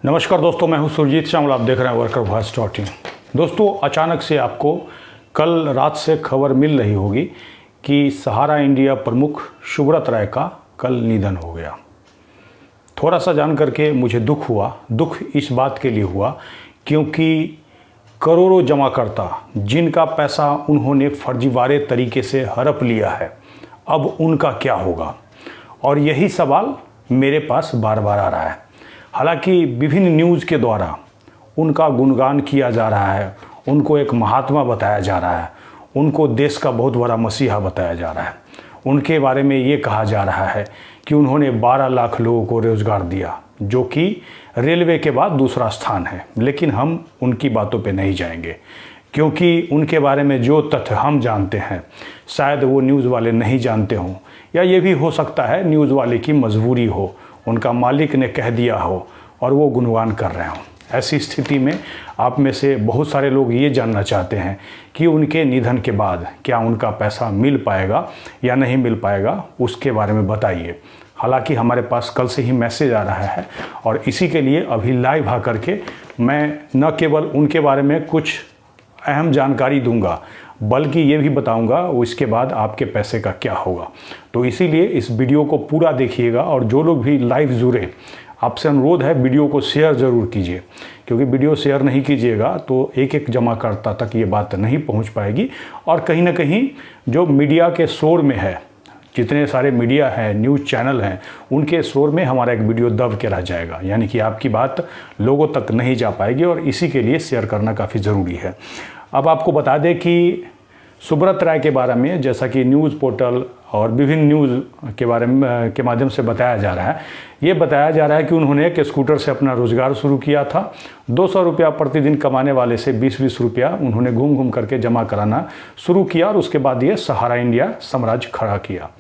नमस्कार दोस्तों, मैं हूं सुरजीत श्यामल। आप देख रहे हैं वर्कर वॉइस .in। दोस्तों, अचानक से आपको कल रात से खबर मिल रही होगी कि सहारा इंडिया प्रमुख सुब्रत राय का कल निधन हो गया। थोड़ा सा जान करके मुझे दुख हुआ। दुख इस बात के लिए हुआ क्योंकि करोड़ों जमाकर्ता जिनका पैसा उन्होंने फर्जीवाड़े तरीके से हड़प लिया है, अब उनका क्या होगा, और यही सवाल मेरे पास बार बार आ रहा है। हालांकि विभिन्न न्यूज़ के द्वारा उनका गुणगान किया जा रहा है, उनको एक महात्मा बताया जा रहा है, उनको देश का बहुत बड़ा मसीहा बताया जा रहा है। उनके बारे में ये कहा जा रहा है कि उन्होंने 12 लाख लोगों को रोज़गार दिया, जो कि रेलवे के बाद दूसरा स्थान है। लेकिन हम उनकी बातों पे नहीं जाएंगे क्योंकि उनके बारे में जो तथ्य हम जानते हैं शायद वो न्यूज़ वाले नहीं जानते हों, या ये भी हो सकता है न्यूज़ वाले की मजबूरी हो, उनका मालिक ने कह दिया हो और वो गुणगान कर रहे हों। ऐसी स्थिति में आप में से बहुत सारे लोग ये जानना चाहते हैं कि उनके निधन के बाद क्या उनका पैसा मिल पाएगा या नहीं मिल पाएगा, उसके बारे में बताइए। हालांकि हमारे पास कल से ही मैसेज आ रहा है और इसी के लिए अभी लाइव आकर के मैं न केवल उनके बारे में कुछ अहम जानकारी दूंगा, बल्कि ये भी बताऊंगा उसके बाद आपके पैसे का क्या होगा। तो इसीलिए इस वीडियो को पूरा देखिएगा, और जो लोग भी लाइव जुड़े, आपसे अनुरोध है वीडियो को शेयर ज़रूर कीजिए, क्योंकि वीडियो शेयर नहीं कीजिएगा तो एक एक जमाकर्ता तक ये बात नहीं पहुंच पाएगी। और कहीं ना कहीं जो मीडिया के शोर में है, जितने सारे मीडिया हैं, न्यूज़ चैनल हैं, उनके शोर में हमारा एक वीडियो दब के रह जाएगा, यानी कि आपकी बात लोगों तक नहीं जा पाएगी, और इसी के लिए शेयर करना काफ़ी ज़रूरी है। अब आपको बता दें कि सुब्रत राय के बारे में, जैसा कि न्यूज़ पोर्टल और विभिन्न न्यूज़ के बारे में के माध्यम से बताया जा रहा है, ये बताया जा रहा है कि उन्होंने एक स्कूटर से अपना रोज़गार शुरू किया था। 200 रुपया प्रतिदिन कमाने वाले से 20-20 रुपया उन्होंने घूम घूम करके जमा कराना शुरू किया, और उसके बाद ये सहारा इंडिया साम्राज्य खड़ा किया।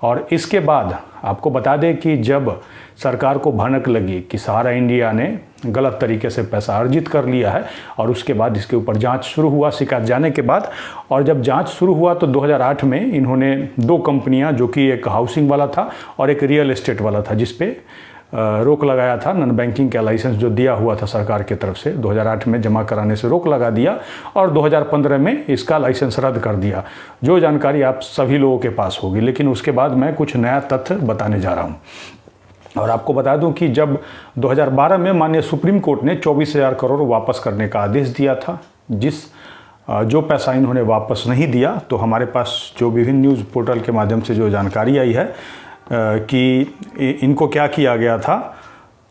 और इसके बाद आपको बता दें कि जब सरकार को भनक लगी कि सहारा इंडिया ने गलत तरीके से पैसा अर्जित कर लिया है, और उसके बाद इसके ऊपर जांच शुरू हुआ शिकायत जाने के बाद। और जब जांच शुरू हुआ तो 2008 में इन्होंने 2 कंपनियां, जो कि एक हाउसिंग वाला था और एक रियल एस्टेट वाला था, जिस पे रोक लगाया था। नॉन बैंकिंग का लाइसेंस जो दिया हुआ था सरकार की तरफ से, 2008 में जमा कराने से रोक लगा दिया, और 2015 में इसका लाइसेंस रद्द कर दिया। जो जानकारी आप सभी लोगों के पास होगी, लेकिन उसके बाद मैं कुछ नया तथ्य बताने जा रहा हूँ। और आपको बता दूं कि जब 2012 में माननीय सुप्रीम कोर्ट ने 24,000 करोड़ वापस करने का आदेश दिया था, जो पैसा इन्होंने वापस नहीं दिया, तो हमारे पास जो विभिन्न न्यूज़ पोर्टल के माध्यम से जो जानकारी आई है कि इनको क्या किया गया था,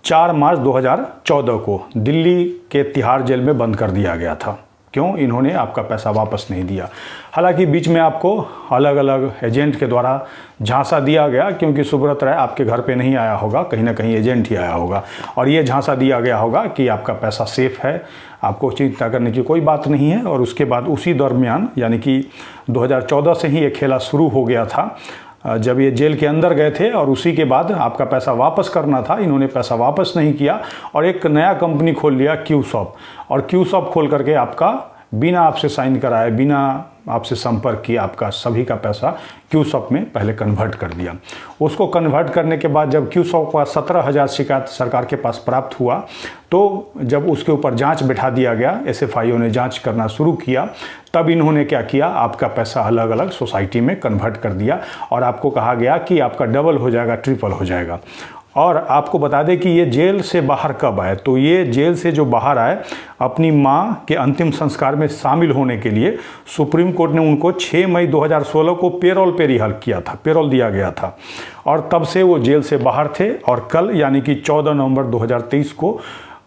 4 मार्च 2014 को दिल्ली के तिहाड़ जेल में बंद कर दिया गया था। क्यों? इन्होंने आपका पैसा वापस नहीं दिया। हालांकि बीच में आपको अलग अलग एजेंट के द्वारा झांसा दिया गया, क्योंकि सुब्रत राय आपके घर पे नहीं आया होगा, कहीं ना कहीं एजेंट ही आया होगा, और ये झांसा दिया गया होगा कि आपका पैसा सेफ है, आपको चिंता करने की कोई बात नहीं है। और उसके बाद उसी दरमियान, यानी कि 2014 से ही ये खेला शुरू हो गया था, जब ये जेल के अंदर गए थे, और उसी के बाद आपका पैसा वापस करना था। इन्होंने पैसा वापस नहीं किया और एक नया कंपनी खोल लिया, क्यूसॉप, और क्यूसॉप खोल करके आपका बिना आपसे साइन कराए, बिना आपसे संपर्क किए, आपका सभी का पैसा क्यूसॉप में पहले कन्वर्ट कर दिया। उसको कन्वर्ट करने के बाद जब क्यूसॉप का 17,000 शिकायत सरकार के पास प्राप्त हुआ, तो जब उसके ऊपर जांच बैठा दिया गया, एसएफआईओ ने जांच करना शुरू किया, तब इन्होंने क्या किया, आपका पैसा अलग अलग सोसाइटी में कन्वर्ट कर दिया, और आपको कहा गया कि आपका डबल हो जाएगा, ट्रिपल हो जाएगा। और आपको बता दें कि ये जेल से बाहर कब आए, तो ये जेल से जो बाहर आए, अपनी मां के अंतिम संस्कार में शामिल होने के लिए सुप्रीम कोर्ट ने उनको 6 मई 2016 को पेरोल पे रिहा किया था, पेरोल दिया गया था, और तब से वो जेल से बाहर थे। और कल यानी कि 14 नवंबर 2023 को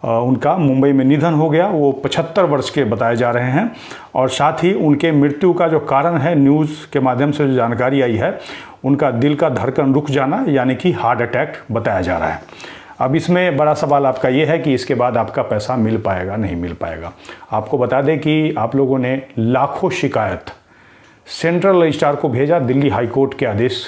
उनका मुंबई में निधन हो गया। वो 75 वर्ष के बताए जा रहे हैं, और साथ ही उनके मृत्यु का जो कारण है, न्यूज़ के माध्यम से जो जानकारी आई है, उनका दिल का धड़कन रुक जाना, यानी कि हार्ट अटैक बताया जा रहा है। अब इसमें बड़ा सवाल आपका ये है कि इसके बाद आपका पैसा मिल पाएगा, नहीं मिल पाएगा। आपको बता दें कि आप लोगों ने लाखों शिकायत सेंट्रल रजिस्ट्रार को भेजा, दिल्ली हाई कोर्ट के आदेश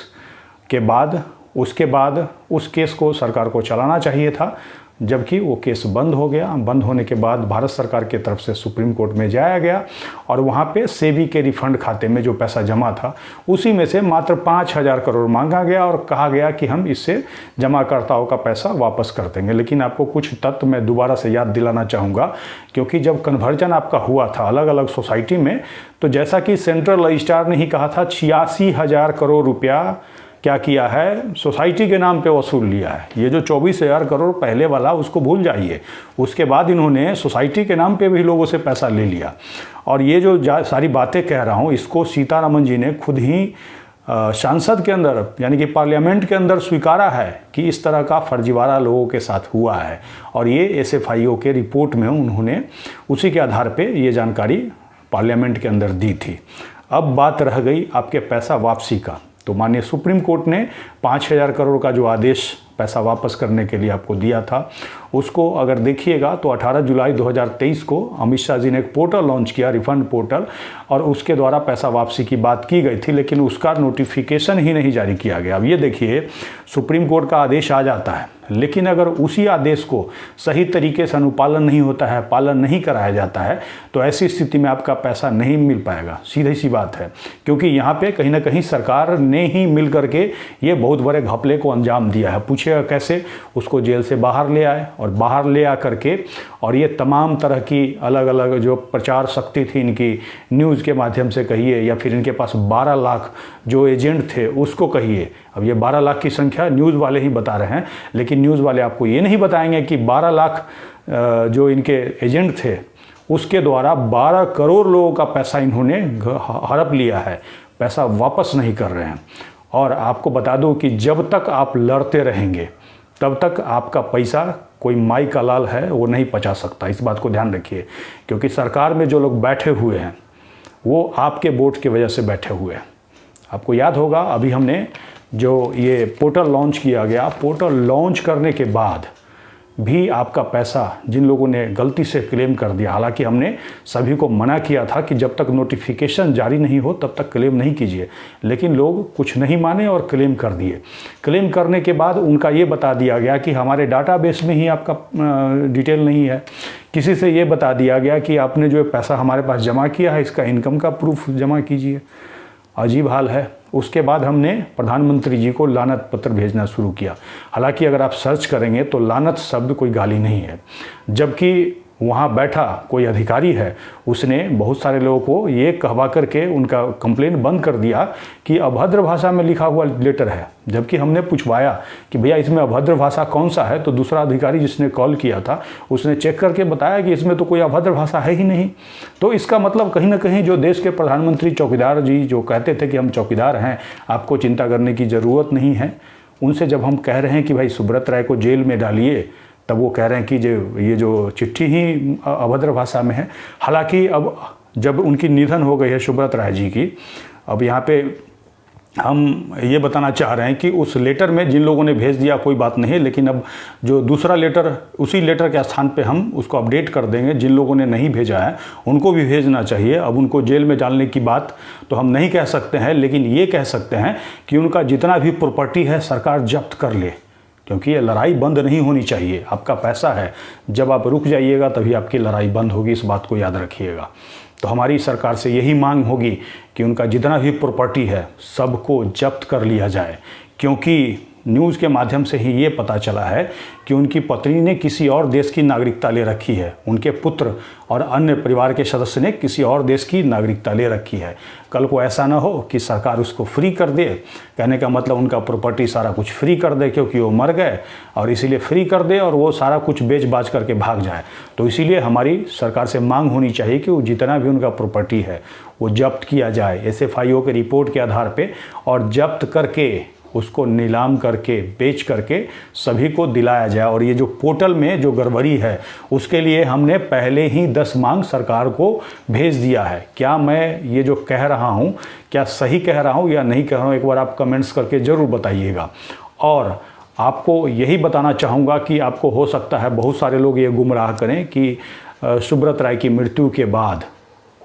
के बाद उसके बाद उस केस को सरकार को चलाना चाहिए था, जबकि वो केस बंद हो गया। बंद होने के बाद भारत सरकार की तरफ से सुप्रीम कोर्ट में जाया गया और वहाँ पे सेबी के रिफंड खाते में जो पैसा जमा था उसी में से मात्र 5,000 करोड़ मांगा गया और कहा गया कि हम इससे जमाकर्ताओं का पैसा वापस कर देंगे। लेकिन आपको कुछ तथ्य मैं दोबारा से याद दिलाना चाहूँगा, क्योंकि जब कन्वर्जन आपका हुआ था अलग अलग सोसाइटी में, तो जैसा कि सेंट्रल रजिस्ट्रार ने ही कहा था 86,000 करोड़ रुपया क्या किया है, सोसाइटी के नाम पे वसूल लिया है। ये जो 24,000 करोड़ पहले वाला उसको भूल जाइए, उसके बाद इन्होंने सोसाइटी के नाम पे भी लोगों से पैसा ले लिया। और ये जो सारी बातें कह रहा हूँ इसको सीतारमन जी ने खुद ही संसद के अंदर यानी कि पार्लियामेंट के अंदर स्वीकारा है कि इस तरह का फर्जीवाड़ा लोगों के साथ हुआ है, और ये SFIO के रिपोर्ट में उन्होंने उसी के आधार पे ये जानकारी पार्लियामेंट के अंदर दी थी। अब बात रह गई आपके पैसा वापसी का। तो माननीय सुप्रीम कोर्ट ने 5,000 करोड़ का जो आदेश पैसा वापस करने के लिए आपको दिया था, उसको अगर देखिएगा तो 18 जुलाई 2023 को अमित शाह जी ने एक पोर्टल लॉन्च किया, रिफंड पोर्टल, और उसके द्वारा पैसा वापसी की बात की गई थी, लेकिन उसका नोटिफिकेशन ही नहीं जारी किया गया। अब ये देखिए, सुप्रीम कोर्ट का आदेश आ जाता है, लेकिन अगर उसी आदेश को सही तरीके से अनुपालन नहीं होता है, पालन नहीं कराया जाता है, तो ऐसी स्थिति में आपका पैसा नहीं मिल पाएगा। सीधी सी बात है, क्योंकि यहाँ पे कहीं ना कहीं सरकार ने ही मिल करके ये बहुत बड़े घपले को अंजाम दिया है। पूछिएगा कैसे, उसको जेल से बाहर ले आए और बाहर ले आ करके और ये तमाम तरह की अलग अलग जो प्रचार शक्ति थी इनकी, न्यूज़ के माध्यम से कहिए या फिर इनके पास 12 लाख जो एजेंट थे उसको कहिए। अब ये 12 लाख की संख्या न्यूज़ वाले ही बता रहे हैं, लेकिन न्यूज़ वाले आपको ये नहीं बताएंगे कि 12 लाख जो इनके एजेंट थे उसके द्वारा 12 करोड़ लोगों का पैसा इन्होंने हड़प लिया है, पैसा वापस नहीं कर रहे हैं। और आपको बता दूं कि जब तक आप लड़ते रहेंगे तब तक आपका पैसा कोई माई का लाल है वो नहीं पचा सकता। इस बात को ध्यान रखिए, क्योंकि सरकार में जो लोग बैठे हुए हैं वो आपके वोट की वजह से बैठे हुए हैं। आपको याद होगा अभी हमने जो ये पोर्टल लॉन्च किया गया, पोर्टल लॉन्च करने के बाद भी आपका पैसा जिन लोगों ने गलती से क्लेम कर दिया, हालांकि हमने सभी को मना किया था कि जब तक नोटिफिकेशन जारी नहीं हो तब तक क्लेम नहीं कीजिए, लेकिन लोग कुछ नहीं माने और क्लेम कर दिए। क्लेम करने के बाद उनका ये बता दिया गया कि हमारे डाटाबेस में ही आपका डिटेल नहीं है। किसी से ये बता दिया गया कि आपने जो पैसा हमारे पास जमा किया है इसका इनकम का प्रूफ जमा कीजिए। अजीब हाल है। उसके बाद हमने प्रधानमंत्री जी को लानत पत्र भेजना शुरू किया। हालांकि अगर आप सर्च करेंगे तो लानत शब्द कोई गाली नहीं है, जबकि वहाँ बैठा कोई अधिकारी है उसने बहुत सारे लोगों को ये कहवा करके उनका कंप्लेंट बंद कर दिया कि अभद्र भाषा में लिखा हुआ लेटर है। जबकि हमने पूछवाया कि भैया इसमें अभद्र भाषा कौन सा है, तो दूसरा अधिकारी जिसने कॉल किया था उसने चेक करके बताया कि इसमें तो कोई अभद्र भाषा है ही नहीं। तो इसका मतलब कहीं ना कहीं जो देश के प्रधानमंत्री चौकीदार जी जो कहते थे कि हम चौकीदार हैं, आपको चिंता करने की ज़रूरत नहीं है, उनसे जब हम कह रहे हैं कि भाई सुब्रत राय को जेल में डालिए, तब वो कह रहे हैं कि ये जो चिट्ठी ही अभद्र भाषा में है। हालांकि अब जब उनकी निधन हो गई है सुब्रत राय जी की, अब यहाँ पे हम ये बताना चाह रहे हैं कि उस लेटर में जिन लोगों ने भेज दिया कोई बात नहीं, लेकिन अब जो दूसरा लेटर उसी लेटर के स्थान पे हम उसको अपडेट कर देंगे। जिन लोगों ने नहीं भेजा है उनको भी भेजना चाहिए। अब उनको जेल में डालने की बात तो हम नहीं कह सकते हैं, लेकिन ये कह सकते हैं कि उनका जितना भी प्रॉपर्टी है सरकार जब्त कर ले, क्योंकि ये लड़ाई बंद नहीं होनी चाहिए। आपका पैसा है, जब आप रुक जाइएगा तभी आपकी लड़ाई बंद होगी, इस बात को याद रखिएगा। तो हमारी सरकार से यही मांग होगी कि उनका जितना भी प्रॉपर्टी है सबको जब्त कर लिया जाए, क्योंकि न्यूज़ के माध्यम से ही ये पता चला है कि उनकी पत्नी ने किसी और देश की नागरिकता ले रखी है, उनके पुत्र और अन्य परिवार के सदस्य ने किसी और देश की नागरिकता ले रखी है। कल को ऐसा ना हो कि सरकार उसको फ्री कर दे, कहने का मतलब उनका प्रॉपर्टी सारा कुछ फ्री कर दे, क्योंकि वो मर गए और इसीलिए फ्री कर दे और वो सारा कुछ बेच बाच करके भाग जाए। तो इसीलिए हमारी सरकार से मांग होनी चाहिए कि वो जितना भी उनका प्रॉपर्टी है वो जब्त किया जाए SFIO के रिपोर्ट के आधार पर, और जब्त करके उसको नीलाम करके बेच करके सभी को दिलाया जाए। और ये जो पोर्टल में जो गड़बड़ी है उसके लिए हमने पहले ही 10 मांग सरकार को भेज दिया है। क्या मैं ये जो कह रहा हूँ क्या सही कह रहा हूँ या नहीं कह रहा हूँ, एक बार आप कमेंट्स करके ज़रूर बताइएगा। और आपको यही बताना चाहूँगा कि आपको हो सकता है बहुत सारे लोग ये गुमराह करें कि सुब्रत राय की मृत्यु के बाद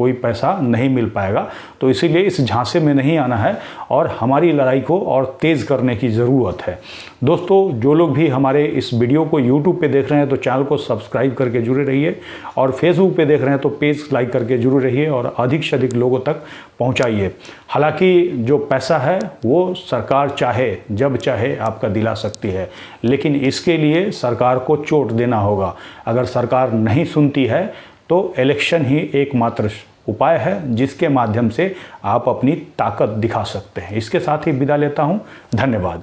कोई पैसा नहीं मिल पाएगा। तो इसीलिए इस झांसे में नहीं आना है और हमारी लड़ाई को और तेज़ करने की ज़रूरत है। दोस्तों, जो लोग भी हमारे इस वीडियो को यूट्यूब पे देख रहे हैं तो चैनल को सब्सक्राइब करके जुड़े रहिए, और फेसबुक पे देख रहे हैं तो पेज लाइक करके जुड़े रहिए और अधिक से अधिक लोगों तक पहुंचाइए। हालांकि जो पैसा है वो सरकार चाहे जब चाहे आपका दिला सकती है, लेकिन इसके लिए सरकार को चोट देना होगा। अगर सरकार नहीं सुनती है तो इलेक्शन ही एकमात्र उपाय है जिसके माध्यम से आप अपनी ताकत दिखा सकते हैं। इसके साथ ही विदा लेता हूं। धन्यवाद।